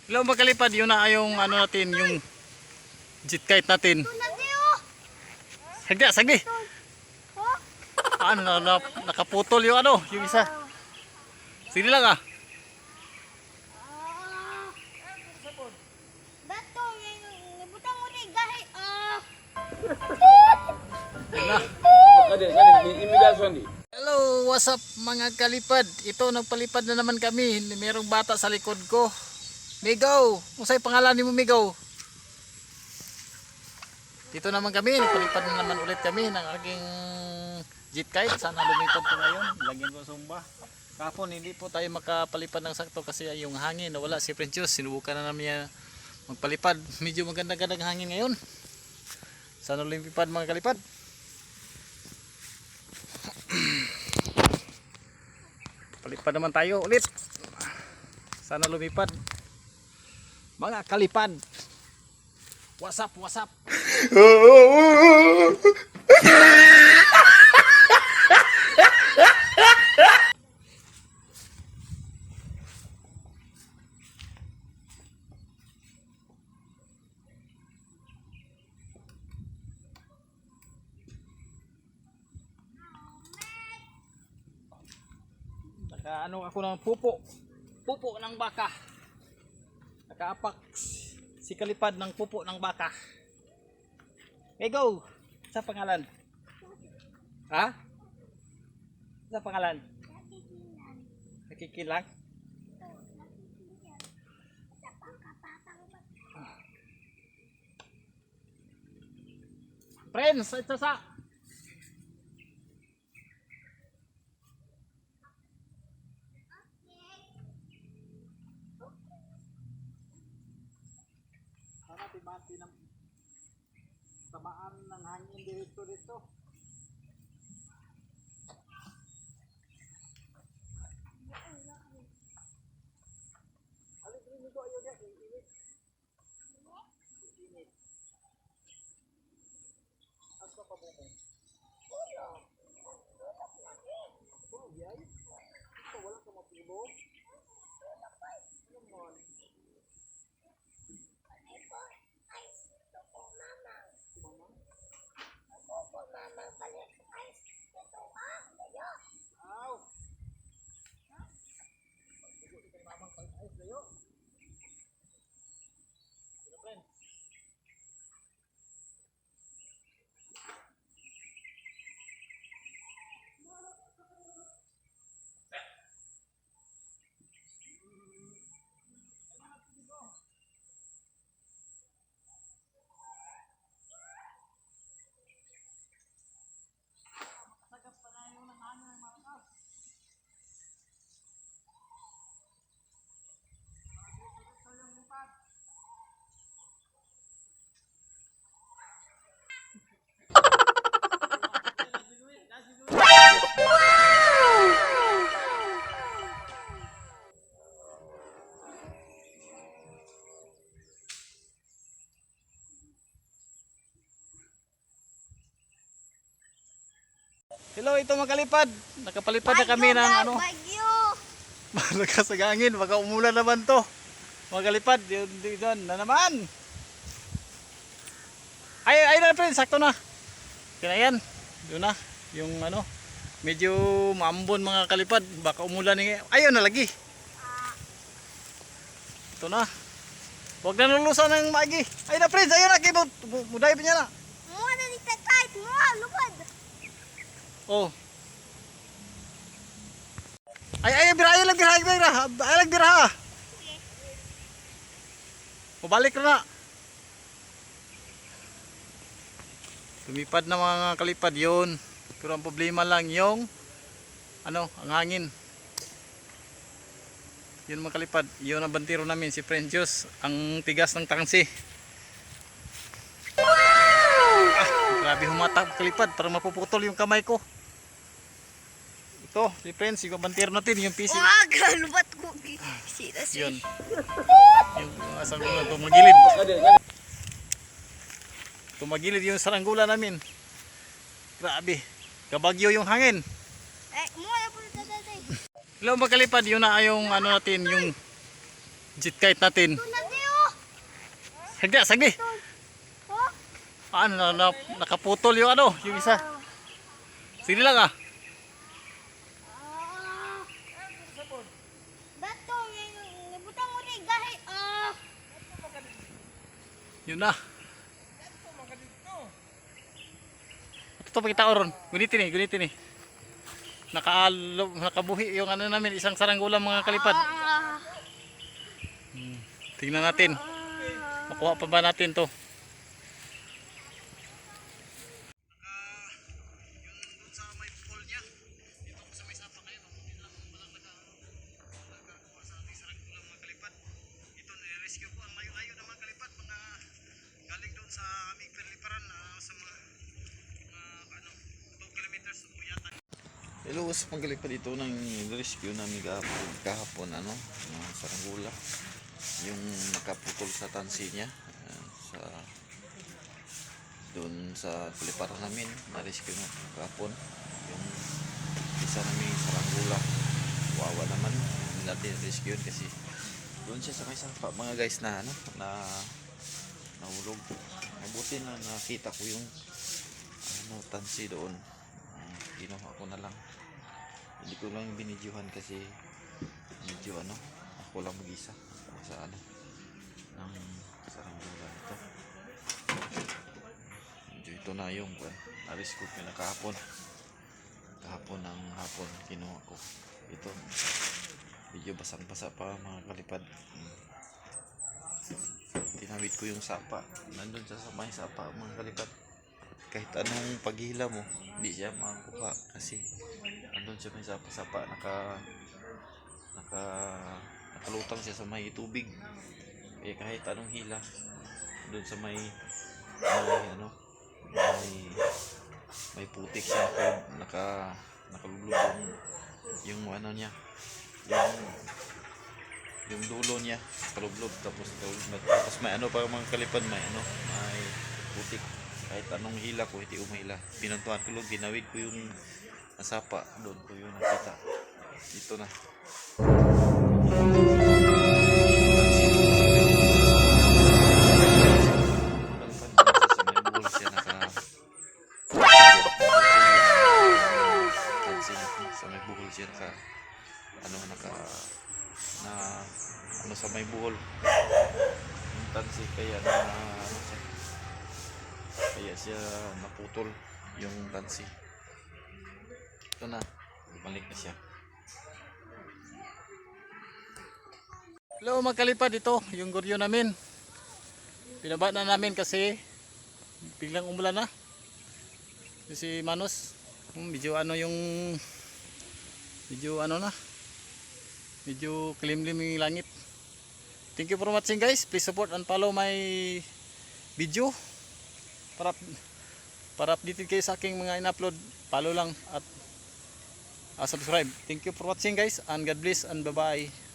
Hello magkalipad, yun na yung ano natin, yung jet kite natin. Sagdi, sagdi. Ano nakaputol yung ano, yung isa. Sige lang ah. Hello, what's up mga kalipad? Ito nagpalipad na naman kami. Merong bata sa likod ko. Migaw, usay pangalan ni mo Migaw? Dito naman kami, nagpalipad na naman ulit kami ng aking jet kite. Sana lumipad ko ngayon. Lagyan ko sumba. Kahapon hindi po tayo makapalipad ng sakto kasi yung hangin nawala. Si Princess, sinubukan na namin niya magpalipad. Medyo maganda-gandang hangin ngayon. Sana lumipad mga kalipad. Palipad naman tayo ulit. Sana lumipad. Mga kalipad. What's up, what's up? Ano ako ng pupo ng baka, nakaapak si kalipad ng pupo ng baka. Hey go, sa pangalan ha, sa pangalan nakikilang friends sa mati ng tamaan ng hangin dito. Alin ko ayo dia init. Init. Apa pa mo? Ulo. Oh, yay. So wala ka matulog. Naman. Hello, ito mga kalipad. Nakapalipad na kami ng ano. Malakas ang hangin, baka umulan naman to. Mga kalipad, yun na naman. Ay na friend, sakto na. Kinayan, yun na. Yung ano, medyo maambon mga kalipad. Baka umulan ngayon. Ayun na lagi. Ito na. Huwag na lulusan ng magi. Ay na friends, ayun na. Muday pa niya na. Mua na ni Tatay, mua, lupad. Oh. Ay biraha biraha. Mabalik na. Lumipad na mga kalipad yun. Pero ang problema lang yung ano, ang hangin. Yun mga kalipad, yun ang bantiro namin si Princess, ang tigas ng tangsi. Grabe humatak kalipad para mapuputol yung kamay ko. Ito, si Prince, yung bantiro natin, yung PC. Wag, lupat ko. Yun. Yung saranggola, tumagilid. Tumagilid yung saranggola namin. Grabe. Kabagyo yung hangin. Mua na po Tatay. Hello mga kalipad, yun na yung ano natin, yung jet kite natin. Ito na di oh. Sagdi, sagdi. Oh. Ano nakaputol yung ano, yung isa. Sige lang ah. Dato, nabutang mo rin gahi. Yun na. Ito pakita oron. Gunitin eh. Nakabuhi yung ano namin, isang saranggola mga kalipad. Tingnan natin. Makuha pa ba natin to? Hello, sa pagkalipad ito ng rescue namin kahapon, ano, mga saranggola. Yung nakaputol sa tansi niya, sa doon sa paliparan namin, na-rescue na kahapon. Yung isa namin saranggola, wawa naman, hindi natin rescue kasi doon siya sa may sapa, mga guys, na ano, na nahulog. Mabuti na nakita ko yung ano, tansi doon. Ginawa ko na lang, hindi ko lang binidyohan kasi medyo ano, ako lang mag-isa sa ano ng saranggola nito. Medyo ito na yung alis ko kahapon ng hapon kinuha ko ito. Medyo basang-basa pa mga kalipad. Tinawid ko yung sapa, nandun sa may sapa mga kalipad. Kahit anong paghila mo, hindi siya makakuha kasi andun siya may sapa-sapa, nakalutang siya sa may tubig. Kaya kahit anong hila doon sa may ano, may putik siya, nakalulog yung ano niya, yung dulo niya, kalublob, tapos may ano pa mga kalipad, may ano, may putik. Kahit anong hila ko, hindi umahila. Pinantuhan ko lang, ginawid ko yung nasapa. Doon ko yung nakita. Dito na. Sa may buhol siya naka ano sa may buhol. Yung tansi kaya ano siya. Kaya siya naputol yung tansi. Ito na, balik na siya. Hello mga kalipad, ito yung guryo namin. Pinaba na namin kasi biglang umulan na. Si Manos, medyo ano yung medyo kilimlim yung langit. Thank you for watching guys. Please support and follow my video. Para updated kayo sa aking mga in-upload, follow lang at subscribe. Thank you for watching guys, and God bless and bye bye.